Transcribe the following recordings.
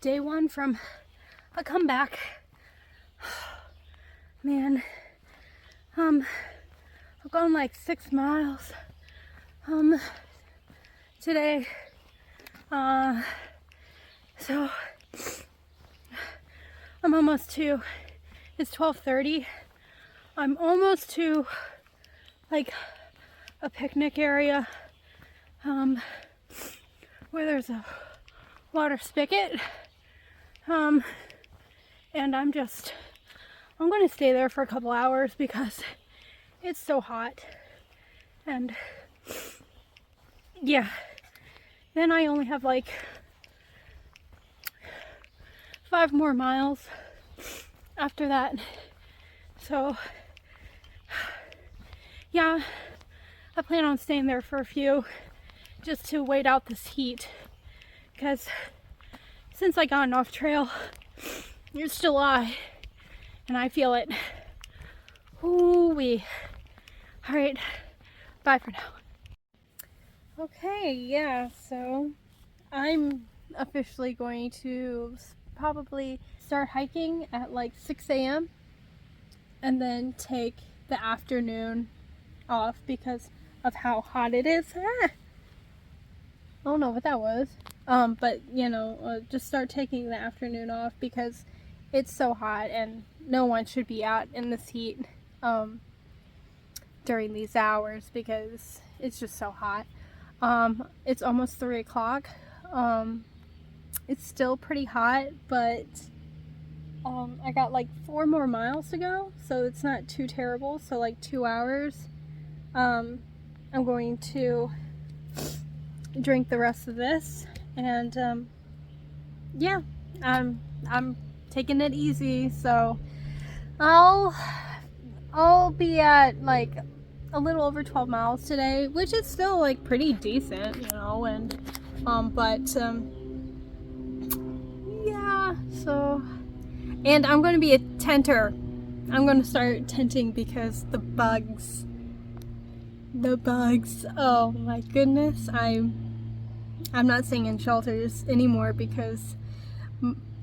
day one from a comeback. Man, I've gone like 6 miles today. So I'm almost to, it's 12:30. I'm almost to like a picnic area where there's a water spigot. And I'm going to stay there for a couple hours because it's so hot. And yeah, then I only have like 5 more miles after that. So yeah, I plan on staying there for a few just to wait out this heat, because since I got off trail, it's July and I feel it. Ooh-wee. All right, bye for now. Okay, yeah, so I'm officially going to probably start hiking at like 6 a.m. and then take the afternoon off because of how hot it is. I don't know what that was. But you know, just start taking the afternoon off because it's so hot and no one should be out in this heat during these hours because it's just so hot. It's almost 3 o'clock. It's still pretty hot, but I got like 4 more miles to go, so it's not too terrible. So like 2 hours. I'm going to drink the rest of this, and yeah, I'm taking it easy. So I'll be at like a little over 12 miles today, which is still like pretty decent, you know. And yeah, so, and I'm going to be a tenter. I'm going to start tenting because the bugs, oh my goodness. I'm not staying in shelters anymore because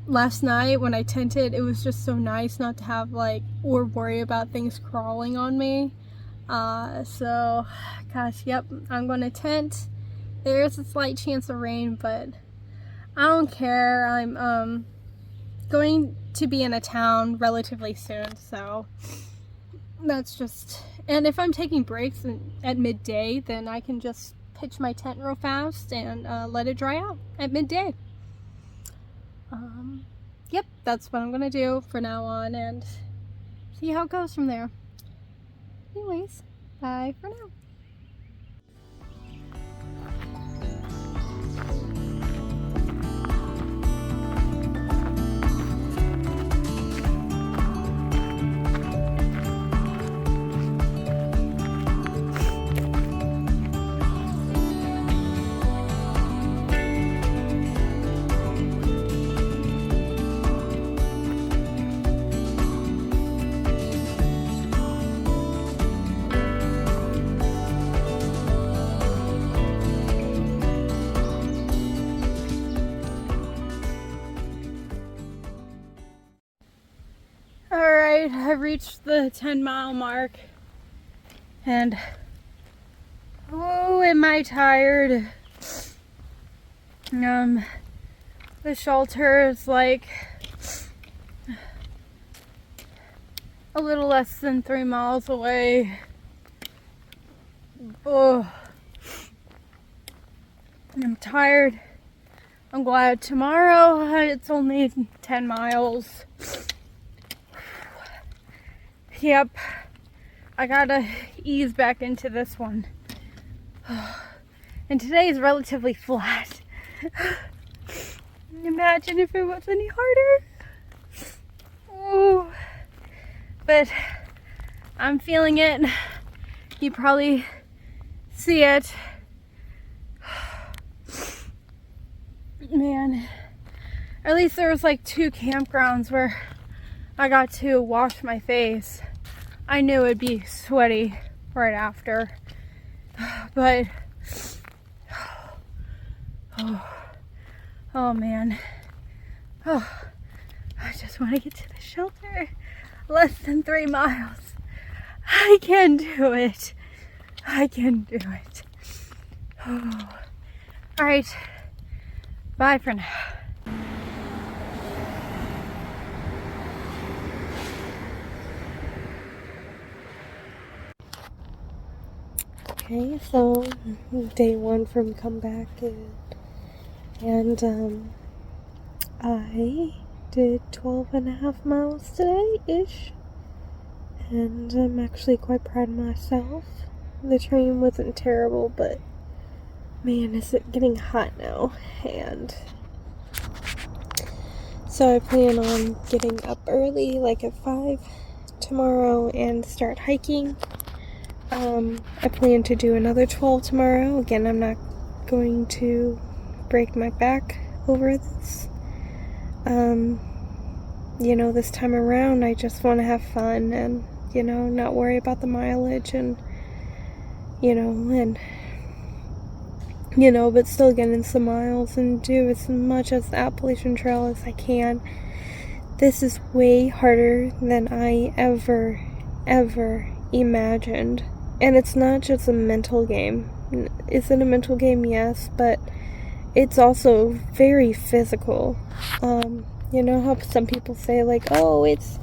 last night when I tented, it was just so nice not to have like, or worry about things crawling on me. So gosh, yep, I'm gonna tent. There's a slight chance of rain, but I don't care. I'm going to be in a town relatively soon, so that's just, and if I'm taking breaks at midday, then I can just pitch my tent real fast and let it dry out at midday. Yep, that's what I'm gonna do for now on and see how it goes from there. Anyways, bye for now. Alright, I've reached the 10-mile mark and oh, am I tired. The shelter is like a little less than 3 miles away. Oh, I'm tired. I'm glad tomorrow it's only 10 miles. Yep, I gotta ease back into this one. And today is relatively flat. Imagine if it was any harder. Ooh. But I'm feeling it. You probably see it. Man, at least there was like 2 campgrounds where I got to wash my face. I knew it'd be sweaty right after, but oh man, Oh, I just want to get to the shelter. Less than 3 miles. I can do it. I can do it. Oh. Alright. Bye for now. Okay, so day 1 from comeback, and I did 12.5 miles today-ish, and I'm actually quite proud of myself. The train wasn't terrible, but man, is it getting hot now, and so I plan on getting up early, like at 5 tomorrow, and start hiking. I plan to do another 12 tomorrow. Again, I'm not going to break my back over this. This time around, I just want to have fun and, not worry about the mileage and, but still get in some miles and do as much as the Appalachian Trail as I can. This is way harder than I ever imagined. And it's not just a mental game. Is it a mental game? Yes, but it's also very physical. You know how some people say, like, oh, it's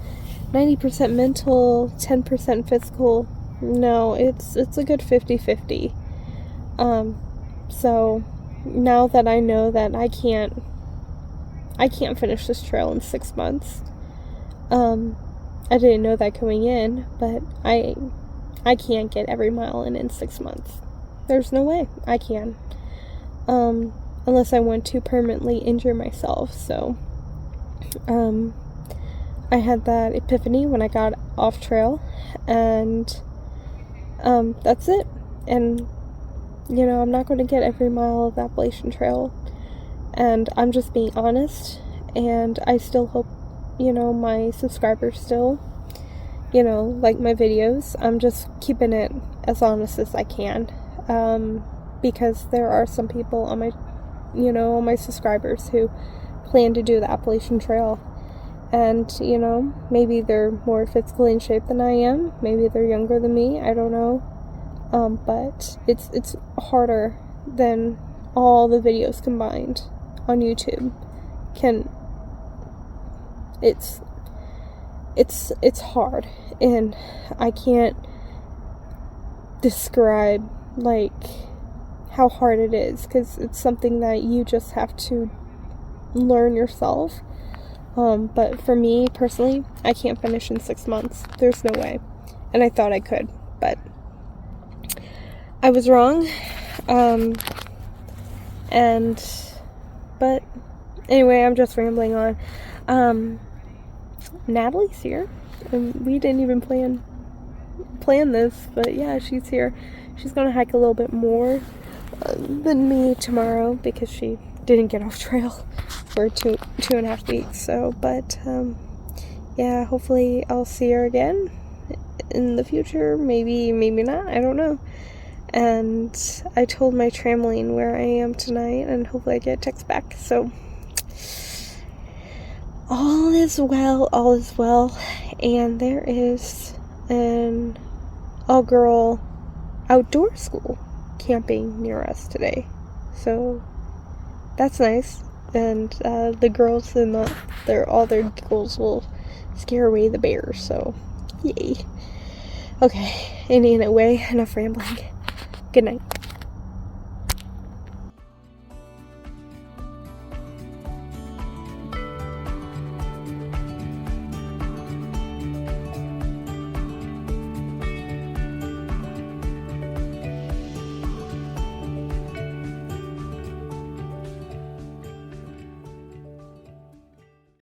90% mental, 10% physical. No, it's a good 50-50. So now that I know that I can't finish this trail in 6 months. I didn't know that going in, but I can't get every mile in 6 months. There's no way I can. Unless I want to permanently injure myself. So, I had that epiphany when I got off trail, and, that's it. And, I'm not going to get every mile of the Appalachian Trail, and I'm just being honest, and I still hope, my subscribers still like my videos. I'm just keeping it as honest as I can, because there are some people on my subscribers who plan to do the Appalachian Trail, and maybe they're more physically in shape than I am, maybe they're younger than me, I don't know, but it's harder than all the videos combined on YouTube. It's hard, and I can't describe like how hard it is, because it's something that you just have to learn yourself. But for me personally, I can't finish in 6 months. There's no way. And I thought I could, but I was wrong. But anyway, I'm just rambling on. Natalie's here, and we didn't even plan this, but yeah, she's here. She's gonna hike a little bit more than me tomorrow, because she didn't get off trail for 2.5 weeks. So, but yeah, hopefully I'll see her again in the future. Maybe not, I don't know. And I told my tramline where I am tonight, and hopefully I get a text back. So all is well, and there is an all-girl outdoor school camping near us today, so that's nice. And the girls and all their giggles will scare away the bears, so yay. Okay, anyway, enough rambling. Good night.